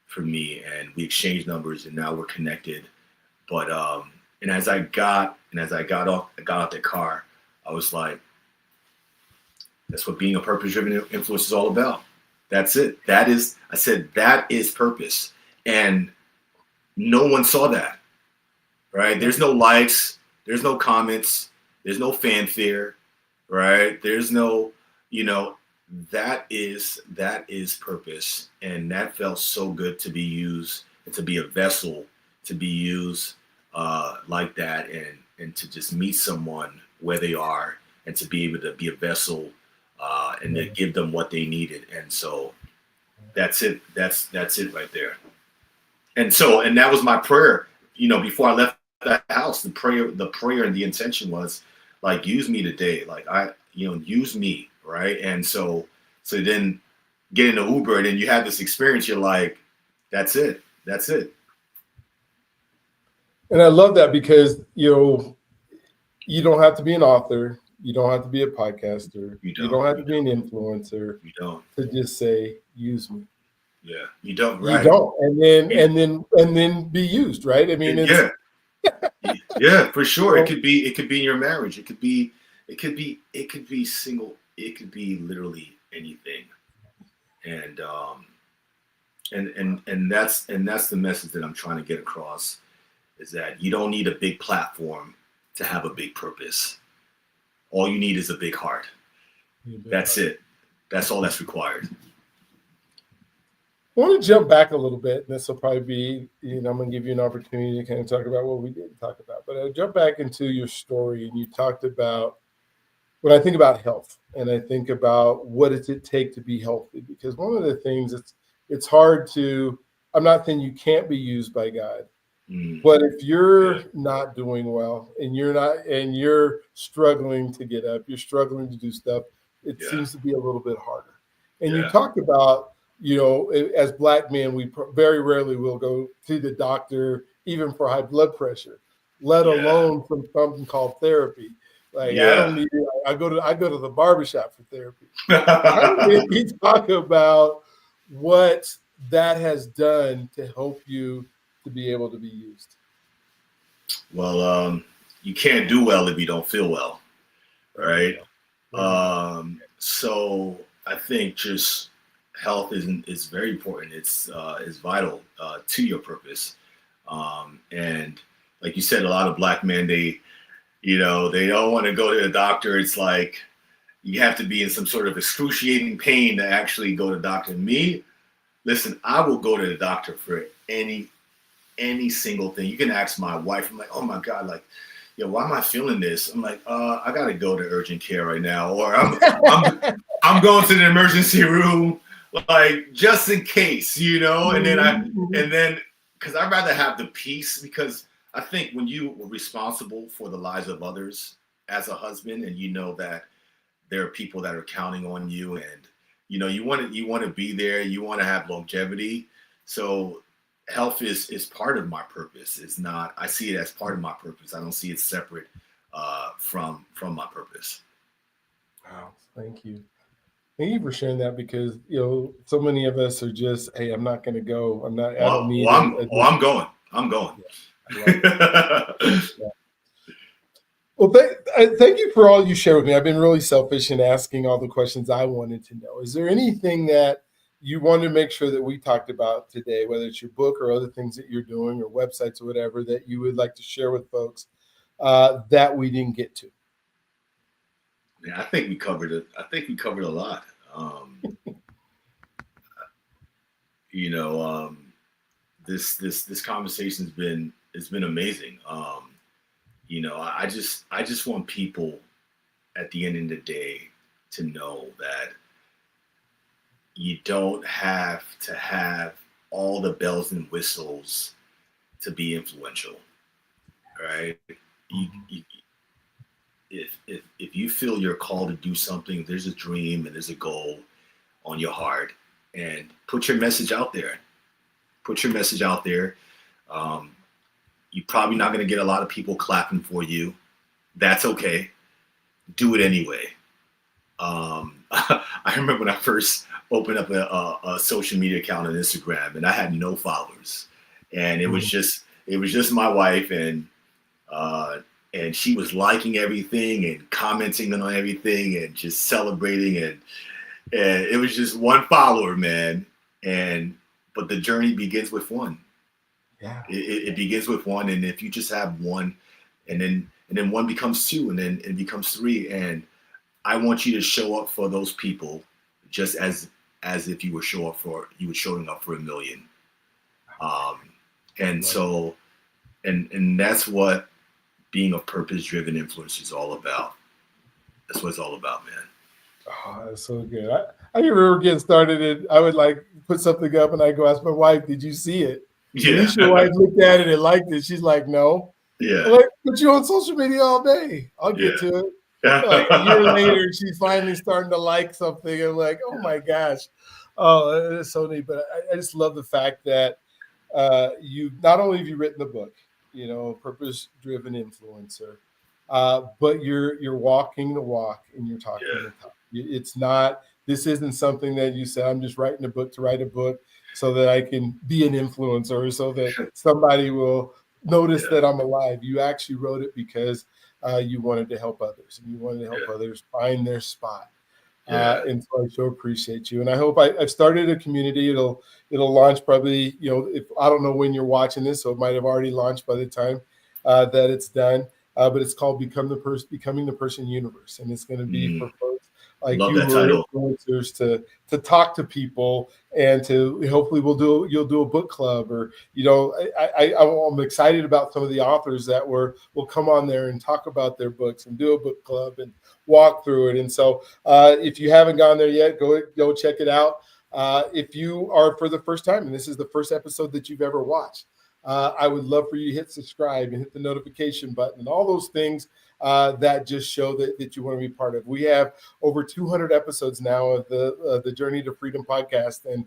for me. And we exchanged numbers, and now we're connected. But and as I got out the car, I was like, that's what being a purpose-driven influencer is all about. That's it. That is purpose. And no one saw that, right? There's no likes, there's no comments, there's no fanfare, right? There's no, that is purpose. And that felt so good to be used and to be a vessel, to be used like that, and to just meet someone where they are and to be able to be a vessel and to give them what they needed. And so that's it. That's it right there. And that was my prayer, before I left the house. The prayer and the intention was like, use me today. Like use me. Right. And so then get in the Uber, and then you have this experience. You're like, that's it. That's it. And I love that because, you don't have to be an author. You don't have to be a podcaster. You don't have to be an influencer. You don't. To just say, use me. Yeah, you don't. Right. You don't, and then be used, right? I mean, it's yeah, for sure. It could be in your marriage. It could be single. It could be literally anything. And that's the message that I'm trying to get across, is that you don't need a big platform to have a big purpose. All you need is a big heart. That's it. That's all that's required. I want to jump back a little bit, and this will probably be, I'm going to give you an opportunity to kind of talk about what we didn't talk about. But I'll jump back into your story, and you talked about when I think about health and I think about what does it take to be healthy, because one of the things it's hard to, I'm not saying you can't be used by God, Mm, but if yeah, you're not doing well and you're struggling to get up, you're struggling to do stuff, it yeah, seems to be a little bit harder. And you yeah, talked about, as Black men, we very rarely will go to the doctor, even for high blood pressure, let yeah, alone from something called therapy. Like I yeah. don't need it. I go to the barbershop for therapy. Kind of maybe talk about what that has done to help you to be able to be used. Well, you can't do well if you don't feel well, There you right? go. There you go. So I think just health is very important. It's vital to your purpose. And like you said, a lot of Black men, they don't want to go to the doctor. It's like you have to be in some sort of excruciating pain to actually go to the doctor. Me, listen, I will go to the doctor for any single thing. You can ask my wife. I'm like, oh my God, like, why am I feeling this? I'm like, I gotta go to urgent care right now, or I'm going to the emergency room, like just in case, and then because I'd rather have the peace, because I think when you were responsible for the lives of others as a husband, and you know that there are people that are counting on you, and you want to be there, you want to have longevity. So health is part of my purpose. It's not, I see it as part of my purpose. I don't see it separate from my purpose. Wow, thank you. Thank you for sharing that, because so many of us are just, hey, I'm not going to go. I don't Well, need well, I'm a well, I'm going. I'm going. yeah, I love it. Yeah. Well, thank you for all you shared with me. I've been really selfish in asking all the questions I wanted to know. Is there anything that you want to make sure that we talked about today, whether it's your book or other things that you're doing or websites or whatever, that you would like to share with folks that we didn't get to? Yeah, I think we covered it. I think we covered a lot. Um, you know, this conversation's been it's been amazing. I just want people at the end of the day to know that you don't have to have all the bells and whistles to be influential, right? You, if you feel you're called to do something, there's a dream and there's a goal on your heart, and put your message out there. Put your message out there. Um, you're probably not going to get a lot of people clapping for you. That's okay. Do it anyway. I remember when I first opened up a social media account on Instagram, and I had no followers, and it was just my wife, uh, and she was liking everything and commenting on everything and just celebrating, and it was just one follower, man. And but the journey begins with one. Yeah. It begins with one, and if you just have one, and then one becomes two, and then it becomes three, and I want you to show up for those people just as if you were showing up for a million. Um, and Love it. so and that's what being a purpose driven influencer is all about. That's what it's all about, man. Oh, that's so good. I remember getting started, and I would like put something up, and I go ask my wife, "Did you see it?" At Yeah. least your wife looked at it and liked it. She's like, "No." Yeah. I'm like, "But you on social media all day. I'll get Yeah. to it." Like a year later, she's finally starting to like something. And I'm like, "Oh my gosh." Oh, it's so neat. But I just love the fact that you not only have you written the book, purpose driven influencer, but you're walking the walk and you're talking Yeah. the talk. It's not, this isn't something that you say, I'm just writing a book to write a book so that I can be an influencer, or so that somebody will notice Yeah. that I'm alive. You actually wrote it because you wanted to help others, and you wanted to help Yeah. others find their spot. Yeah. And so I so appreciate you. And I hope I've started a community. It'll launch probably, if I don't know when you're watching this, so it might have already launched by the time that it's done. But it's called Becoming the Person Universe, and it's going to be Mm, for folks. like Love you that who are title. influencers to talk to people and to hopefully you'll do a book club, or I'm excited about some of the authors that will come on there and talk about their books and do a book club and walk through it. And so if you haven't gone there yet, go check it out. If you are for the first time and this is the first episode that you've ever watched, I would love for you to hit subscribe and hit the notification button and all those things that just show that you want to be part of. We have over 200 episodes now of the Journey to Freedom podcast, and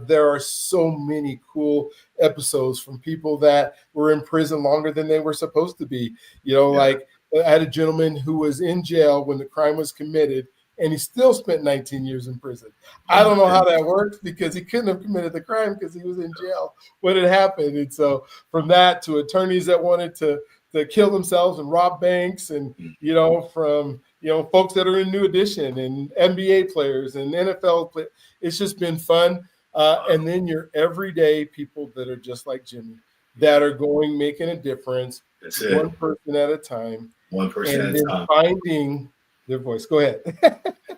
there are so many cool episodes from people that were in prison longer than they were supposed to be. Like I had a gentleman who was in jail when the crime was committed, and he still spent 19 years in prison. I don't know how that works, because he couldn't have committed the crime because he was in jail when it happened. And so from that to attorneys that wanted to kill themselves and rob banks, and from folks that are in New Edition and NBA players and NFL players, it's just been fun. And then your everyday people that are just like Jimmy, that are making a difference. That's it. One person at a time. One person and at a then time. finding their voice. Go ahead.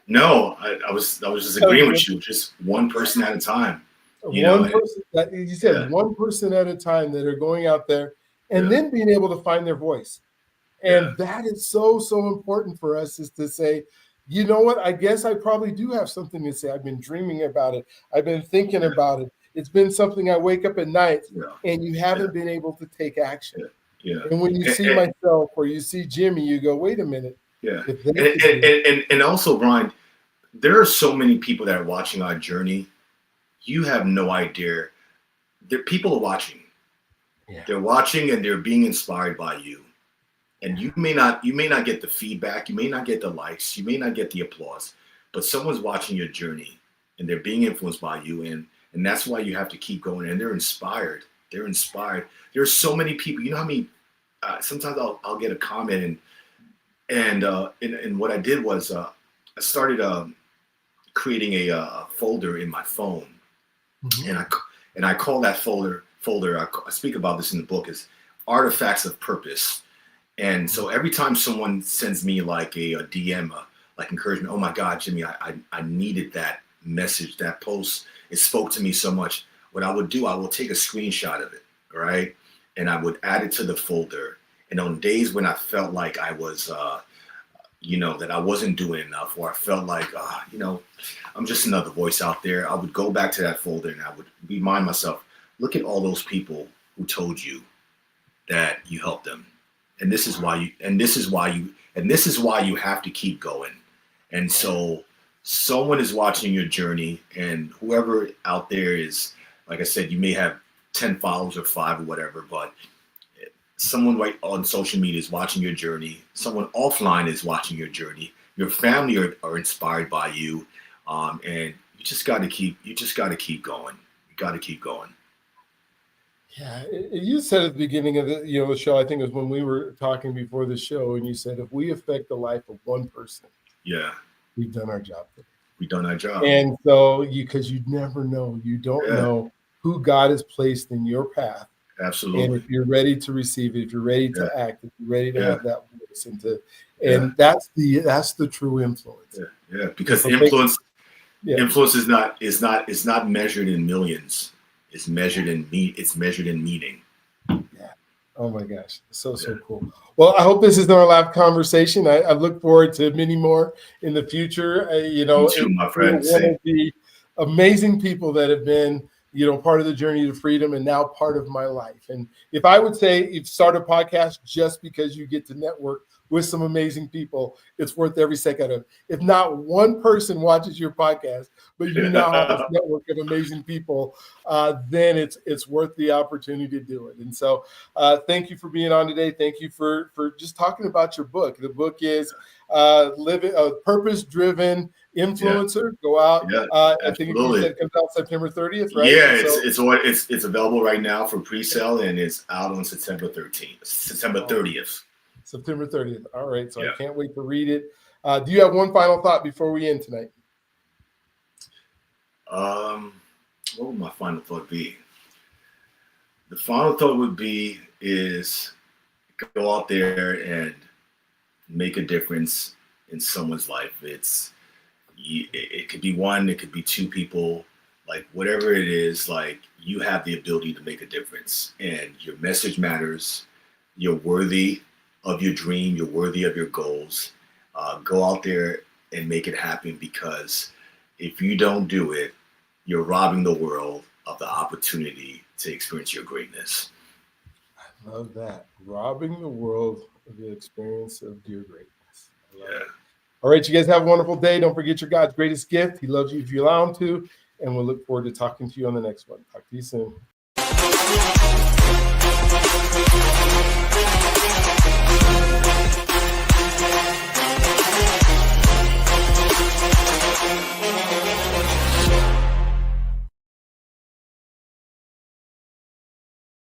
No, I was just agreeing with you. Just one person at a time. One person, you said one person at a time, that are going out there and then being able to find their voice. And that is so, so important for us, is to say, you know what, I guess I probably do have something to say. I've been dreaming about it. I've been thinking about it. It's been something I wake up at night and you haven't been able to take action. And when you see myself or you see Jimmy, you go, wait a minute. Yeah. And also, Brian, there are so many people that are watching our journey. You have no idea. People are watching. Yeah. They're watching and they're being inspired by you. And you may not get the feedback, you may not get the likes, you may not get the applause, but someone's watching your journey and they're being influenced by you, and that's why you have to keep going. And they're inspired. They're inspired. There's so many people. You know how many? Sometimes I'll get a comment, and what I did was I started creating a folder in my phone, and I call that folder. I speak about this in the book, is Artifacts of Purpose. And so every time someone sends me like a DM, like encouragement, oh my God, Jimmy, I needed that message, that post. It spoke to me so much. What I would do, I will take a screenshot of it, right? And I would add it to the folder. And on days when I felt like I was, that I wasn't doing enough, or I felt like, I'm just another voice out there, I would go back to that folder and I would remind myself, look at all those people who told you that you helped them. And this is why you have to keep going. And so someone is watching your journey, and whoever out there is, like I said, you may have 10 followers or 5 or whatever, but someone right on social media is watching your journey. Someone offline is watching your journey. Your family are inspired by you. And you just got to keep going. You got to keep going. Yeah, you said at the beginning of the show, I think it was when we were talking before the show, and you said, if we affect the life of one person, we've done our job today. We've done our job. And so because you never know, you don't know who God has placed in your path. Absolutely. And if you're ready to receive it, if you're ready to act, if you're ready to have that voice, and that's the true influence. Yeah. Because influence is not measured in millions. It's measured in meaning. Yeah. Oh my gosh. So cool. Well, I hope this is our last conversation. I look forward to many more in the future. Me too, my friend. One of the amazing people that have been, part of the journey to freedom and now part of my life. And if I would say, you start a podcast just because you get to network with some amazing people, it's worth every second of it. If not one person watches your podcast, but you now have this network of amazing people, then it's worth the opportunity to do it. And so thank you for being on today. Thank you for just talking about your book. The book is Living a Purpose-Driven Influencer. Go out. I think you said it comes out September 30th, right? Yeah, it's available right now for pre-sale, and it's out on September 30th. September 30th. All right. So I can't wait to read it. Do you have one final thought before we end tonight? What would my final thought be? The final thought would be is go out there and make a difference in someone's life. It's it could be one, it could be two people, like whatever it is, like you have the ability to make a difference, and your message matters. You're worthy of your dream. You're worthy of your goals. Go out there and make it happen, because if you don't do it, you're robbing the world of the opportunity to experience your greatness. I love that. Robbing the world of the experience of your greatness. Yeah. All right, you guys have a wonderful day. Don't forget your God's greatest gift. He loves you if you allow him to. And we'll look forward to talking to you on the next one. Talk to you soon.